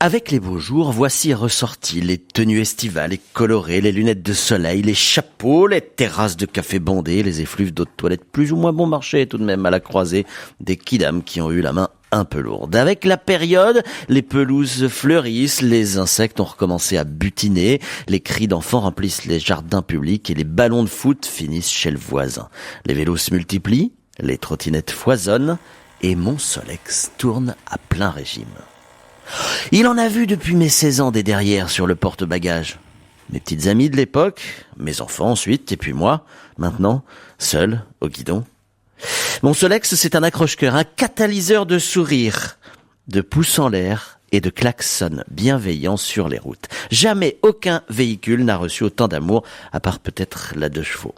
Avec les beaux jours, voici ressortis les tenues estivales et colorées, les lunettes de soleil, les chapeaux, les terrasses de café bondées, les effluves d'eau de toilette plus ou moins bon marché tout de même à la croisée des kidams qui ont eu la main un peu lourde. Avec la période, les pelouses fleurissent, les insectes ont recommencé à butiner, les cris d'enfants remplissent les jardins publics et les ballons de foot finissent chez le voisin. Les vélos se multiplient, les trottinettes foisonnent et mon Solex tourne à plein régime. Il en a vu depuis mes 16 ans des derrières sur le porte-bagages. Mes petites amies de l'époque, mes enfants ensuite, et puis moi, maintenant, seul, au guidon. Mon Solex, c'est un accroche-cœur, un catalyseur de sourire, de pouces en l'air et de klaxons bienveillants sur les routes. Jamais aucun véhicule n'a reçu autant d'amour, à part peut-être la 2 chevaux.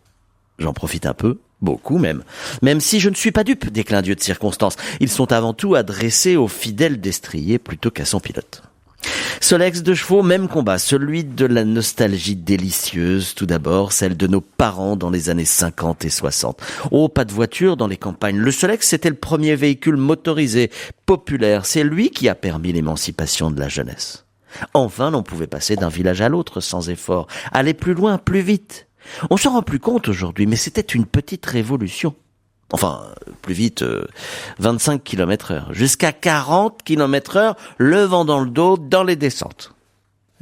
J'en profite un peu, beaucoup même. Même si je ne suis pas dupe des clins d'yeux de circonstance. Ils sont avant tout adressés au fidèle destrier plutôt qu'à son pilote. Solex 2 chevaux, même combat, celui de la nostalgie délicieuse, tout d'abord, celle de nos parents dans les années 50 et 60. Oh, pas de voiture dans les campagnes. Le Solex, c'était le premier véhicule motorisé, populaire. C'est lui qui a permis l'émancipation de la jeunesse. Enfin, l'on pouvait passer d'un village à l'autre sans effort, aller plus loin, plus vite. On s'en rend plus compte aujourd'hui, mais c'était une petite révolution. Enfin, plus vite, 25 km/h. Jusqu'à 40 km/h, le vent dans le dos, dans les descentes.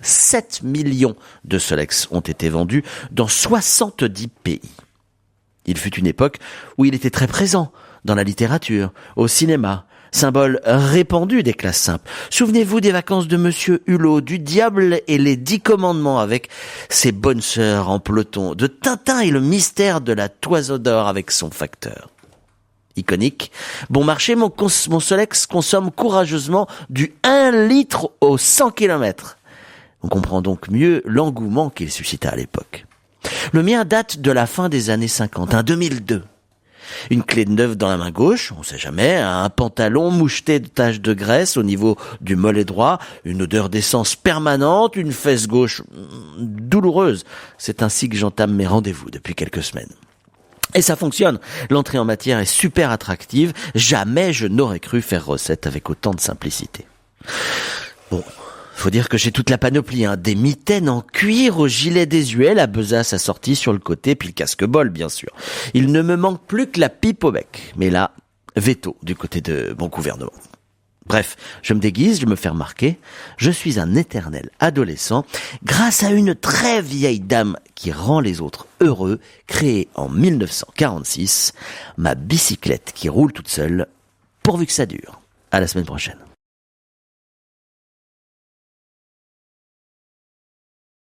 7 millions de Solex ont été vendus dans 70 pays. Il fut une époque où il était très présent dans la littérature, au cinéma, symbole répandu des classes simples. Souvenez-vous des vacances de Monsieur Hulot, du Diable et les 10 commandements avec ses bonnes sœurs en peloton, de Tintin et le mystère de la Toison d'Or avec son facteur. Iconique, bon marché, mon Solex consomme courageusement du 1 litre au 100 km. On comprend donc mieux l'engouement qu'il suscita à l'époque. Le mien date de la fin des années 50, 2002. Une clé neuve dans la main gauche, on sait jamais, un pantalon moucheté de taches de graisse au niveau du mollet droit, une odeur d'essence permanente, une fesse gauche douloureuse. C'est ainsi que j'entame mes rendez-vous depuis quelques semaines. Et ça fonctionne. L'entrée en matière est super attractive. Jamais je n'aurais cru faire recette avec autant de simplicité. Bon, faut dire que j'ai toute la panoplie, des mitaines en cuir au gilet désuet, la besace assortie sur le côté, puis le casque-bol, bien sûr. Il ne me manque plus que la pipe au bec. Mais là, veto du côté de mon gouvernement. Bref, je me déguise, je me fais remarquer. Je suis un éternel adolescent grâce à une très vieille dame qui rend les autres heureux, créée en 1946, ma bicyclette qui roule toute seule, pourvu que ça dure. À la semaine prochaine.